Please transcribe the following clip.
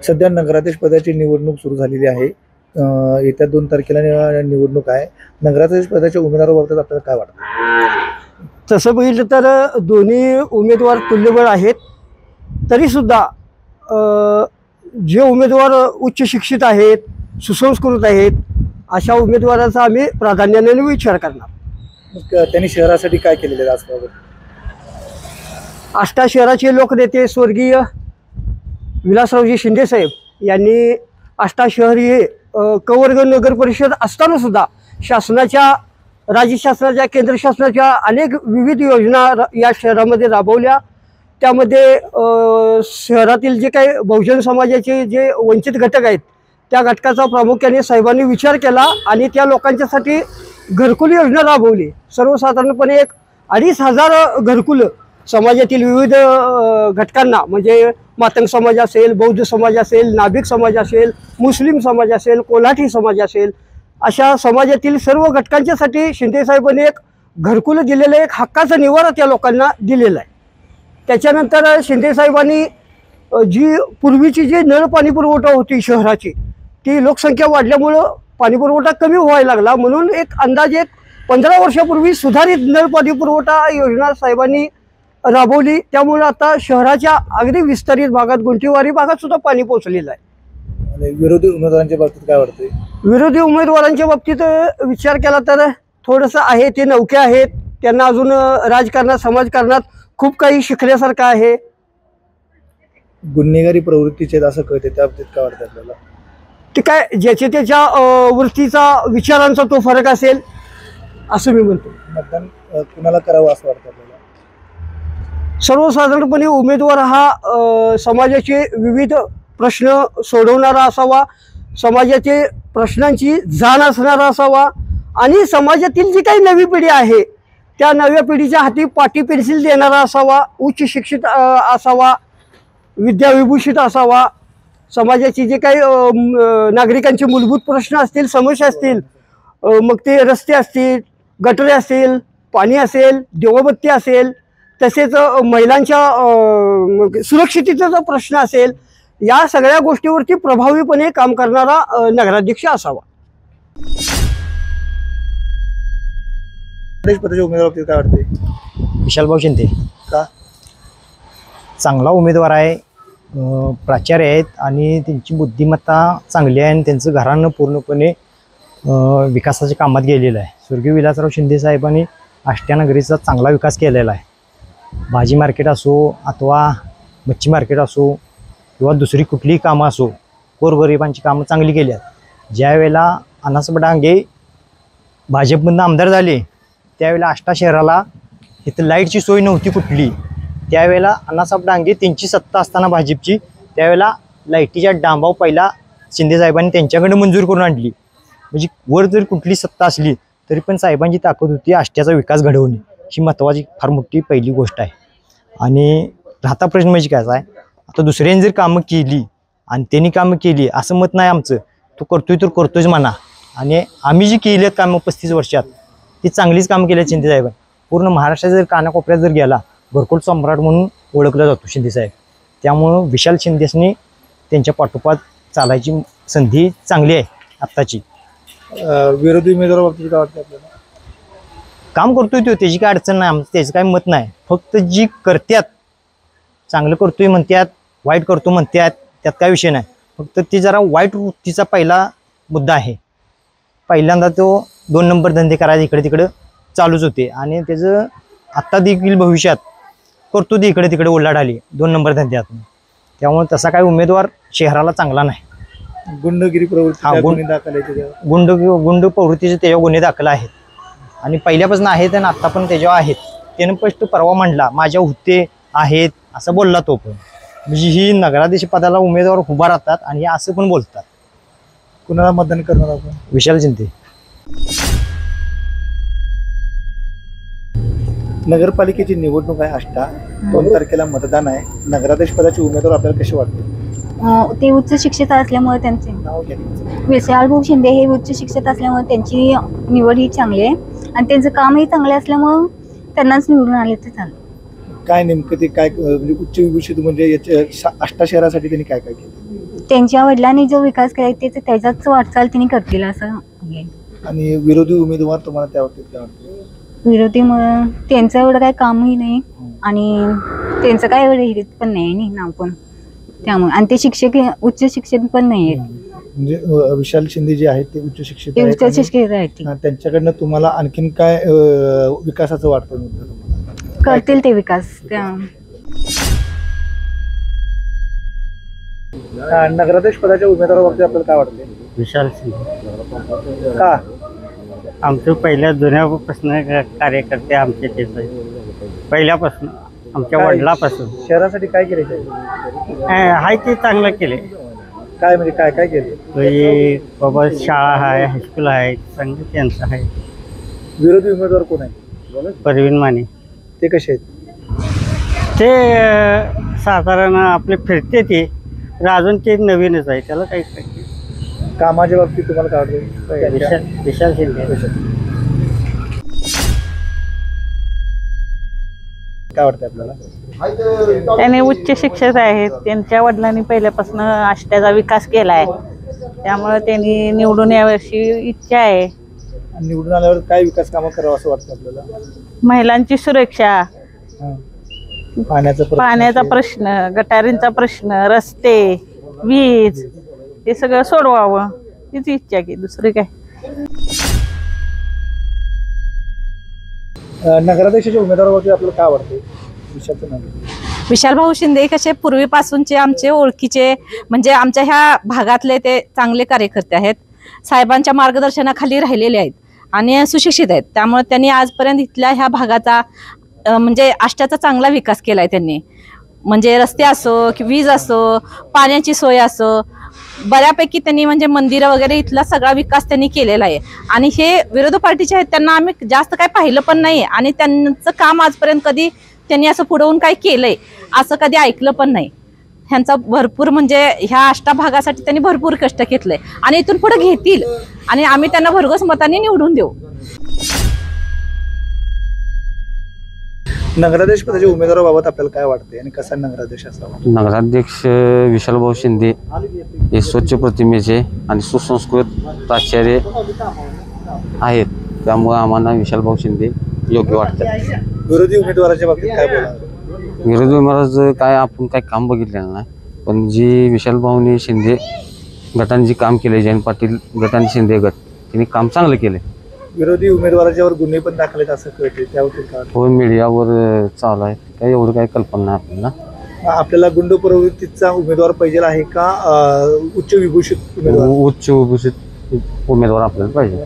सध्या नगराध्यक्ष पदाची निवडणूक सुरू झालेली आहे. येत्या 2 तारखेला निवडणूक आहे. नगराध्यक्ष पदाच्या उमेदवाराबाबत आपल्याला काय वाटतं? तसं बघितलं तर दोन्ही उमेदवार तुल्यबळ आहेत. तरीसुद्धा जे उमेदवार उच्च शिक्षित आहेत, सुसंस्कृत आहेत, अशा उमेदवाराचा आम्ही प्राधान्याने विचार करणार. त्यांनी शहरासाठी काय केलेले आहे आजपर्यंत? आष्टा शहराचे लोकनेते स्वर्गीय विलासरावजी शिंदे साहेब यांनी आष्टा शहर हे कवर्ग नगर परिषद असताना सुद्धा शासनाच्या, राज्य शासनाच्या, केंद्र शासनाच्या अनेक विविध योजना या शहरामध्ये राबवल्या. त्यामध्ये शहरातील जे काही बहुजन समाजाचे जे वंचित घटक आहेत त्या घटकाचा प्रामुख्याने साहेबांनी विचार केला आणि त्या लोकांच्यासाठी घरकुल योजना राबवली. सर्वसाधारणपणे 2,500 घरकुलं समाजातील विविध घटकांना, म्हणजे मातंग समाज असेल, बौद्ध समाज असेल, नाभिक समाज असेल, मुस्लिम समाज असेल, कोल्हाटी समाज असेल, अशा समाजातील सर्व घटकांच्यासाठी शिंदे साहेबांनी एक घरकुल दिलेलं, एक हक्काचा निवारा त्या लोकांना दिलेला आहे. त्याच्यानंतर शिंदे साहेबांनी जी पूर्वीची जी नळ पाणी पुरवठा होती शहराची, ती लोकसंख्या वाढल्यामुळं पाणी पुरवठा कमी व्हायला लागला. म्हणून एक अंदाजे 15 वर्षापूर्वी सुधारित नळ पाणी पुरवठा योजना साहेबांनी राबवली. त्यामुळे आता शहराच्या अगदी विस्तारित भागात, गुंठेवारी भागात सुद्धा पाणी पोहोचलेलं आहे. आणि विरोधी उमेदवारांच्या बाबतीत काय वाटतंय? विरोधी उमेदवारांच्या बाबतीत विचार केला तर थोडंसं आहे, ते नवखे आहेत. त्यांना अजून राजकारणात, समाजकारणात खूप काही शिकण्यासारखं आहे. गुन्हेगारी प्रवृत्तीचे असं कळते, त्या बाबतीत काय वाटतं आपल्याला? ते काय, ज्याच्या त्याच्या वृत्तीचा, विचारांचा तो फरक असेल असं मी म्हणतो. मतदान कुणाला करावं असं वाटतं आपल्याला? सर्वसाधारणपणे उमेदवार हा समाजाचे विविध प्रश्न सोडवणारा असावा, समाजाचे प्रश्नांची जाण असणारा असावा आणि समाजातील जी काही नवी पिढी आहे त्या नव्या पिढीच्या हाती पाटी पेन्सिल देणारा असावा, उच्च शिक्षित असावा, विद्याविभूषित असावा. समाजाची जे काही नागरिकांचे मूलभूत प्रश्न असतील, समस्या असतील, मग ते रस्ते असतील, गटरे असतील, पाणी असेल, देवबत्ती असेल, तसेच महिलांच्या सुरक्षिततेचा जो प्रश्न असेल, या सगळ्या गोष्टीवरती प्रभावीपणे काम करणारा नगराध्यक्ष असावा. पदाच्या उमेदवाराबाबतीत काय वाटते? विशालभाऊ शिंदे. का? चांगला उमेदवार आहे, प्राचार्य आहेत आणि त्यांची बुद्धिमत्ता चांगली आहे आणि त्यांचं घराणं पूर्णपणे विकासाच्या कामात गेलेलं आहे. स्वर्गीय विलासराव शिंदे साहेबांनी आष्ट्या नगरीचा चांगला विकास केलेला आहे. भाजी मार्केट असो अथवा मच्छी मार्केट असो किंवा दुसरी कुठलीही कामं असो, गोरगरिबांची कामं चांगली केली आहेत. ज्यावेळेला अण्णासाहेब डांगे भाजपमधून आमदार झाले त्यावेळेला आष्टा शहराला इथं लाईटची सोय नव्हती कुठली. त्यावेळेला अण्णासाहेब डांगे त्यांची सत्ता असताना भाजपची, त्यावेळेला लाईटीच्या डांबाव पहिला शिंदेसाहेबांनी त्यांच्याकडे मंजूर करून आणली. म्हणजे वर जर कुठली सत्ता असली तरी पण साहेबांची ताकद होती आष्ट्याचा विकास घडवणे, ही महत्त्वाची फार मोठी पहिली गोष्ट आहे. आणि राहता प्रश्न म्हणजे काय आहे, आता दुसऱ्यांनी जर कामं केली आणि त्यांनी कामं केली असं मत नाही आमचं, तो करतोय तर करतोयच म्हणा. आणि आम्ही जी केली आहेत कामं 35 वर्षात ती चांगलीच कामं केली आहेत शिंदेसाहेबांनी. पूर्ण महाराष्ट्रात जर कानाकोपऱ्यात जर गेला घरकुल सम्राट म्हणून ओळखला जातो शिंदेसाहेब. त्यामुळं विशाल शिंदेसनी त्यांच्या पाठोपाठ चालायची संधी चांगली आहे आत्ताची. विरोधी उमेदवाराबाबतीत काय वाटतं आपल्याला? काम करतोय तो, त्याची काय अडचण नाही, आमचं त्याचं काय मत नाही. फक्त जी करत्यात, चांगलं करतोय म्हणतात, वाईट करतो म्हणतात, त्यात काय विषय नाही. फक्त ती जरा वाईट वृत्तीचा पहिला मुद्दा आहे. पहिल्यांदा तो 2 नंबर धंदे करायचे इकडे तिकडे चालूच होते आणि त्याचं आत्ता देखील भविष्यात करतो ते इकडे तिकडे ओलाढाली 2 नंबर धंद्यात. त्यामुळे तसा काही उमेदवार शहराला चांगला नाही. गुंडगिरी प्रवृत्ती, गुंड प्रवृत्तीचे त्याच्यावर गुन्हे दाखल आहेत आणि पहिल्यापासून आहेत आणि आत्ता पण त्याच्यावर आहेत. त्यानं स्पष्ट परवा म्हणला माझ्या हुद्दे आहेत असं बोलला तो पण. म्हणजे ही नगराध्यक्ष पदाला उमेदवार उभा राहतात आणि हे असं पण बोलतात. कुणाला मतदान करणार आपण? विशाल शिंदे. नगरपालिकेची निवडणूक आहे आष्टा, 2 तारखेला मतदान आहे. नगराध्यक्ष पदाचे उमेदवार आपल्याला कसे वाटते? ते उच्च शिक्षित असल्यामुळे त्यांचे नाव घ्या. विशालभाऊ शिंदे हे उच्च शिक्षित असल्यामुळे त्यांची निवड ही चांगली आहे आणि त्यांचं कामही चांगले असल्यामुळे त्यांनाच निवडून आले ते चांगलं. काय नेमकं ते काय म्हणजे उच्च विभूषित म्हणजे याच्या आष्टा शहरासाठी त्यांनी काय काय केलं? त्यांच्या वडिलांनी जो विकास केला ते त्याचाच वाटचाल तिने करतील असं आहे. आणि विरोधी उमेदवार तुम्हाला त्या बाबतीत काय वाटतं? विरोधी मग त्यांचं एवढं काही कामही नाही आणि त्यांचं काय एवढं हिरीत पण नाही नाव पण त्यामुळे, आणि ते शिक्षक उच्च शिक्षण पण नाही आहेत. म्हणजे विशाल शिंदे जे आहेत ते उच्च शिक्षित ते आहेत उच्च आणि, शिक्षित आहेत ते. त्यांच्याकडनं तुम्हाला आणखीन काय विकासाचं वाटतं मुद्दा तुम्हाला? करतील ते विकास त्या. नगराध्यक्ष पदाच्या उमेदवाराबाबतीत आपल्याला काय वाटतं? विशाल शिंदे का? आमचं पहिल्या जुन्यापासून कार्यकर्ते आमचे तेच आहे. पहिल्यापासून आमच्या काय? वडिलापासून शहरासाठी काय केले हाय ते चांगलं केले. काय म्हणजे काय काय केले? बाबा शाळा आहे, हायस्कूल आहे, चांगलं त्यांचं आहे. विरोधी उमेदवार कोण आहे? परवीन माने ते कसे आहेत? ते साधारण आपले फिरते ते अजून ते नवीनच आहे, त्याला काही कामाच्या बाबतीत तुम्हाला काय वाटतं? विशाल शिंदे काय वाटतं आपल्याला? त्याने उच्च शिक्षक आहेत, त्यांच्या वडिलांनी पहिल्यापासून आष्ट्याचा विकास केला आहे, त्यामुळे त्यांनी निवडून यावर्षी इच्छा आहे. निवडून आल्यावर काय विकास कामं करावं असं वाटतं आपल्याला? महिलांची सुरक्षा, हां. पाण्याचा प्रश्न, गटारींचा प्रश्न, रस्ते, वीज हे सगळं सोडवावं हीच इच्छा की दुसरी काय. नगराध्यक्षाच्या उमेदवाराबाबतीत आपल्याला काय वाटतं? विशालचं नाव. विशाल भाऊ शिंदे कसे पूर्वीपासूनचे आमचे ओळखीचे, म्हणजे आमच्या ह्या भागातले ते चांगले कार्यकर्ते आहेत, साहेबांच्या मार्गदर्शनाखाली राहिलेले आहेत आणि सुशिक्षित आहेत. त्यामुळे त्यांनी आजपर्यंत इथल्या ह्या भागाचा म्हणजे आष्ट्याचा चांगला विकास केला आहे त्यांनी. म्हणजे रस्ते असो की वीज असो, पाण्याची सोय असो, बऱ्यापैकी त्यांनी म्हणजे मंदिरं वगैरे इथला सगळा विकास त्यांनी केलेला आहे. आणि हे विरोधी पार्टीचे आहेत, त्यांना आम्ही जास्त काय पाहिलं पण नाही आणि त्यांचं काम आजपर्यंत कधी त्यांनी असं पुढवून काय केलंय असं कधी ऐकलं पण नाही. ह्यांचा भरपूर म्हणजे ह्या आष्टा भागासाठी त्यांनी भरपूर कष्ट घेतलंय आणि इथून पुढे घेतील आणि आम्ही त्यांना भरघोस मताने निवडून देऊ. नगराध्यक्ष पदाच्या उमेदवाराबाबत आपल्याला काय वाटते आणि कसा नगराध्यक्ष असावा? नगराध्यक्ष विशालभाऊ शिंदे हे स्वच्छ प्रतिमेचे आणि सुसंस्कृत प्राचार्य आहेत, त्यामुळे आम्हाला विशालभाऊ शिंदे योग्य वाटतात. विरोधी उमेदवाराच्या बाबतीत काय बोला? विरोधी उमेदवाराचं काय आपण काय काम बघितलेलं नाही, पण जी विशालभाऊनी शिंदे गटाने जे काम केले, जयंत पाटील गट आणि शिंदे गट त्यांनी काम चांगलं केलं. विरोधी उमेदवाराच्यावर गुन्हे पण दाखल आहेत असं कळते, त्याबाबतीत काय? हो, मीडियावर चालू आहे, काय एवढं काही कल्पना नाही आपल्याला. आपल्याला गुंड प्रवृत्तीचा उमेदवार पाहिजे आहे का उच्च विभूषित उमेदवार? उच्च विभूषित उमेदवार आपल्याला पाहिजे.